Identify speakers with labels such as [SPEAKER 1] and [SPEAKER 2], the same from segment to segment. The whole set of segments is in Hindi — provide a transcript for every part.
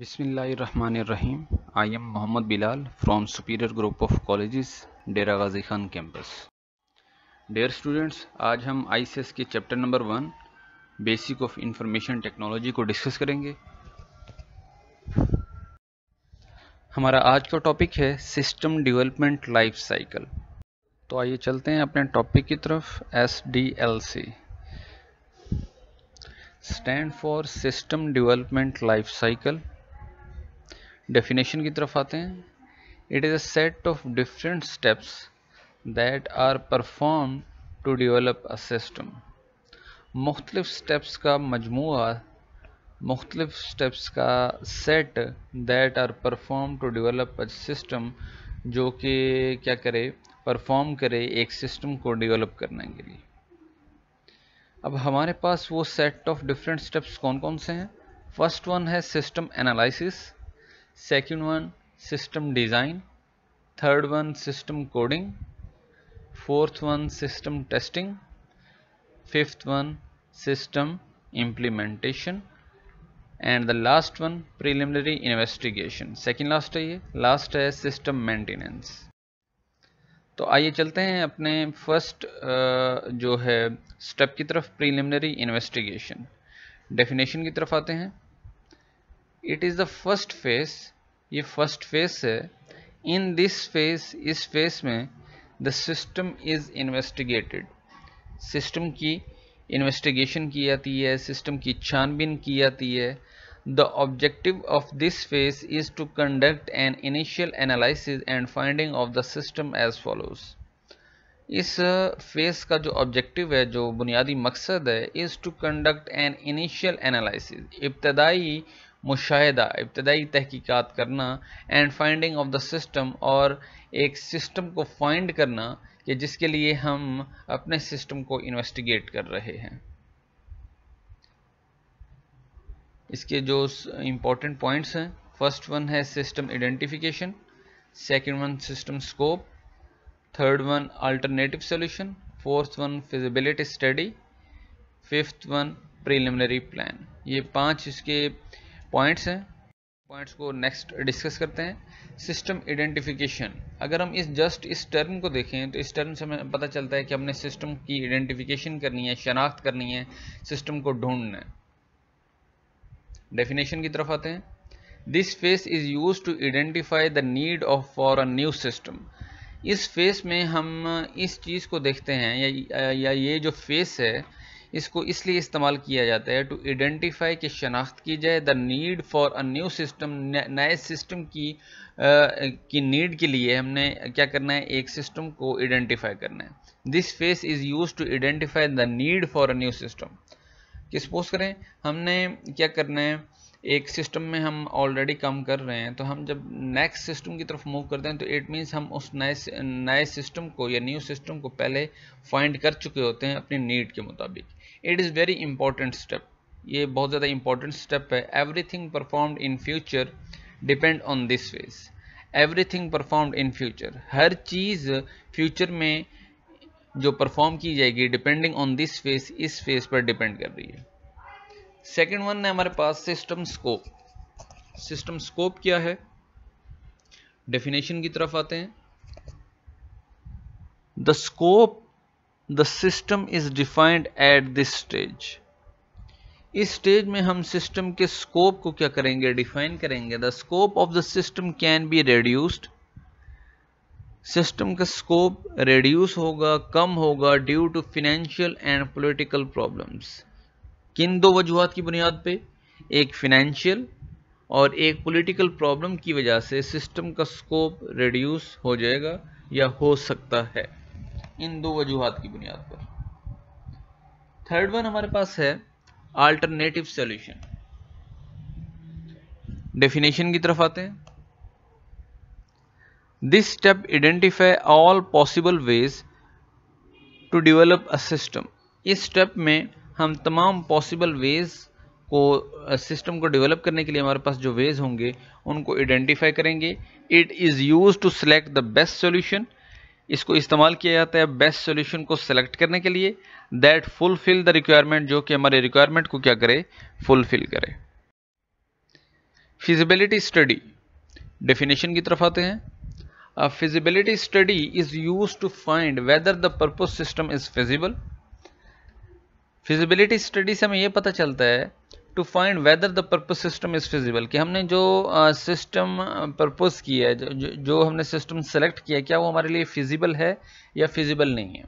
[SPEAKER 1] Bismillahirrahmanirrahim. I am Muhammad Bilal from Superior Group of Colleges, Dera Ghazi Khan campus. Dear students, आज हम ICS के chapter number 1 basic of information technology को डिस्कस करेंगे। हमारा आज का टॉपिक है सिस्टम डेवलपमेंट लाइफ साइकिल। तो आइए चलते हैं अपने टॉपिक की तरफ। SDLC stand for system development life cycle. Definition की तरफ आते हैं। It is a set of different steps that are perform to develop a system. मुख्तलिफ स्टेप्स का मजमूआ, मुख्तलिफ स्टेप्स का set that are perform to develop a system, जो कि क्या करे, परफॉर्म करे एक सिस्टम को डेवलप करने के लिए। अब हमारे पास वो सेट ऑफ डिफरेंट स्टेप्स कौन कौन से हैं। फर्स्ट वन है system analysis, second one system design, third one system coding, fourth one system testing, fifth one system implementation and the last one preliminary investigation. Second last है, ये लास्ट है सिस्टम मेंटेनेंस। तो आइए चलते हैं अपने फर्स्ट जो है स्टेप की तरफ, प्रिलिमिनरी इन्वेस्टिगेशन। डेफिनेशन की तरफ आते हैं। It is the first phase, ये फर्स्ट फेज है। इन दिस फेज, इस फेज में the system is investigated, system की इन्वेस्टिगेशन की जाती है, सिस्टम की छानबीन की जाती है। The objective of this phase is to conduct an initial analysis and finding of the system as follows. इस फेज का जो ऑब्जेक्टिव है, जो बुनियादी मकसद है, is to conduct an initial analysis, इब्तदाई मुशाहिदा, इब्तदाई तहकीकात करना, and finding of the system, और एक सिस्टम को फाइंड करना कि जिसके लिए हम अपने सिस्टम को इन्वेस्टिगेट कर रहे हैं। इसके जो इम्पोर्टेंट पॉइंट्स हैं, फर्स्ट वन है system identification, second one system scope, third one alternative solution, fourth one feasibility study, fifth one preliminary plan. ये 5 इसके पॉइंट्स हैं। पॉइंट्स को नेक्स्ट डिस्कस करते हैं। सिस्टम आइडेंटिफिकेशन, अगर हम इस टर्म को देखें तो इस टर्म से हमें पता चलता है कि हमने सिस्टम की आइडेंटिफिकेशन करनी है, शनाख्त करनी है, सिस्टम को ढूंढना है। डेफिनेशन की तरफ आते हैं। This phase is used to identify the need of for a new system. इस फेज में हम इस चीज़ को देखते हैं, या ये जो फेज है, इसको इसलिए इस्तेमाल किया जाता है टू आइडेंटिफाई, कि शनाख्त की जाए, the need for a new system, नए सिस्टम की नीड के लिए हमने क्या करना है, एक सिस्टम को आइडेंटिफाई करना है। This phase is used to identify the need for a new system. कि सपोज करें हमने क्या करना है, एक सिस्टम में हम ऑलरेडी काम कर रहे हैं, तो हम जब नेक्स्ट सिस्टम की तरफ मूव करते हैं तो इट मीन्स हम उस नए सिस्टम को या न्यू सिस्टम को पहले फाइंड कर चुके होते हैं अपनी नीड के मुताबिक। It is very important step, ये बहुत ज़्यादा इंपॉर्टेंट स्टेप है। Everything performed in future depend on this phase. Everything performed in future, her cheese future में जो परफॉर्म की जाएगी डिपेंडिंग ऑन दिस फेज, इस फेज पर डिपेंड कर रही है। सेकेंड वन है हमारे पास सिस्टम स्कोप। सिस्टम स्कोप क्या है, डेफिनेशन की तरफ आते हैं। The scope the system is defined at this stage. इस स्टेज में हम सिस्टम के स्कोप को क्या करेंगे, डिफाइन करेंगे। The scope of the system can be reduced, system का स्कोप रिड्यूस होगा, कम होगा, due to financial and political problems. किन 2 वजूहात की बुनियाद पे, एक फिनेंशियल और एक पॉलिटिकल प्रॉब्लम की वजह से सिस्टम का स्कोप रिड्यूस हो जाएगा या हो सकता है, इन 2 वजूहात की बुनियाद पर। थर्ड वन हमारे पास है अल्टरनेटिव सॉल्यूशन। डेफिनेशन की तरफ आते हैं। This step identify all possible ways to develop a system. इस स्टेप में हम तमाम पॉसिबल वेज को, सिस्टम को डेवलप करने के लिए हमारे पास जो वेज होंगे उनको आइडेंटिफाई करेंगे। It is use to select the best solution, इसको इस्तेमाल किया जाता है बेस्ट सॉल्यूशन को सेलेक्ट करने के लिए, दैट फुलफिल द रिक्वायरमेंट, जो कि हमारे रिक्वायरमेंट को क्या करे, फुलफिल करे। फिजिबिलिटी स्टडी, डेफिनेशन की तरफ आते हैं। A feasibility study is used to find whether the proposed system is feasible. Feasibility study से हमें ये पता चलता है to find whether the proposed system is feasible, कि हमने जो सिस्टम प्रपोज किया है, जो हमने सिस्टम सेलेक्ट किया है, क्या वो हमारे लिए फिजिबल है या फिजिबल नहीं है।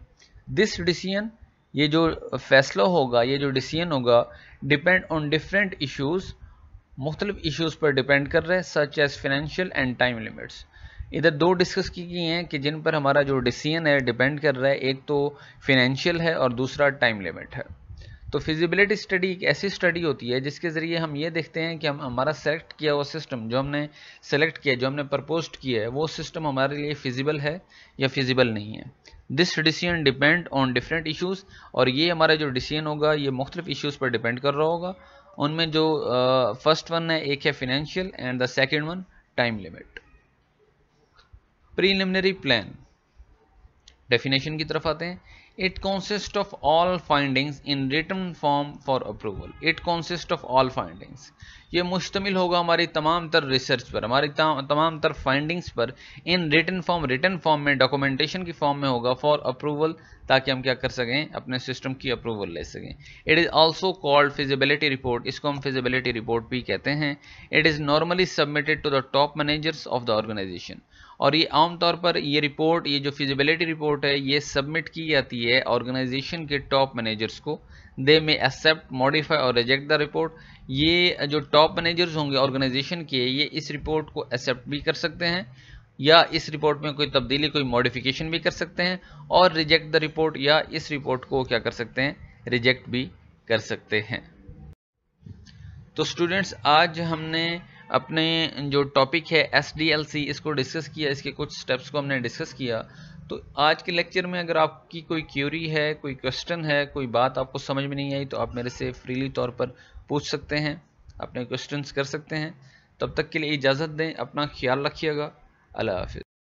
[SPEAKER 1] दिस डिसीजन, ये जो फैसला होगा, ये जो डिसीजन होगा, डिपेंड ऑन डिफरेंट इश्यूज, मुख्तलिफ इश्यूज पर डिपेंड कर रहे हैं, such as financial and time limits. इधर दो डिस्कस की गई हैं कि जिन पर हमारा जो डिसीजन है डिपेंड कर रहा है, एक तो फाइनेंशियल है और दूसरा टाइम लिमिट है। तो फिजिबिलिटी स्टडी एक ऐसी स्टडी होती है जिसके ज़रिए हम ये देखते हैं कि हम हमारा सेलेक्ट किया हुआ सिस्टम, जो हमने सेलेक्ट किया, जो हमने प्रपोज्ड किया है, वो सिस्टम हमारे लिए फिजिबल है या फिजिबल नहीं है। This decision depend on different issues, और ये हमारा जो डिसीजन होगा ये मुख्तलिफ इश्यूज़ पर डिपेंड कर रहा होगा। उनमें जो फर्स्ट वन है, एक है financial and the second one time limit. Preliminary plan, definition की तरफ आते हैं। It consist of all findings in written form for approval. It consist of all findings, ये मुश्तमिल होगा हमारी तमाम तर रिसर्च पर, हमारी तमाम तर फाइंडिंग्स पर, इन रिटन फॉर्म में, डॉक्यूमेंटेशन की फॉर्म में होगा, फॉर अप्रूवल, ताकि हम क्या कर सकें, अपने सिस्टम की अप्रूवल ले सकें। It is also called feasibility report, इसको हम फिजिबिलिटी रिपोर्ट भी कहते हैं। It is normally submitted to the top managers of the organisation, और ये आमतौर पर ये रिपोर्ट, ये जो फिजिबिलिटी रिपोर्ट है, ये सबमिट की जाती है ऑर्गेनाइजेशन के टॉप मैनेजर्स को। दे में एक्सेप्ट, मॉडिफाई और रिजेक्ट द रिपोर्ट। ये जो टॉप मैनेजर्स होंगे ऑर्गेनाइजेशन के, ये इस रिपोर्ट को एक्सेप्ट भी कर सकते हैं, या इस रिपोर्ट में कोई तब्दीली, कोई मॉडिफिकेशन भी कर सकते हैं, और रिजेक्ट द रिपोर्ट, या इस रिपोर्ट को क्या कर सकते हैं, रिजेक्ट भी कर सकते हैं। तो स्टूडेंट्स, आज हमने अपने जो टॉपिक है SDLC, इसको डिस्कस किया, इसके कुछ स्टेप्स को हमने डिस्कस किया। तो आज के लेक्चर में अगर आपकी कोई क्यूरी है, कोई क्वेश्चन है, कोई बात आपको समझ में नहीं आई, तो आप मेरे से फ्रीली तौर पर पूछ सकते हैं, अपने क्वेश्चंस कर सकते हैं। तब तक के लिए इजाज़त दें, अपना ख्याल रखिएगा। अल्लाह हाफिज़।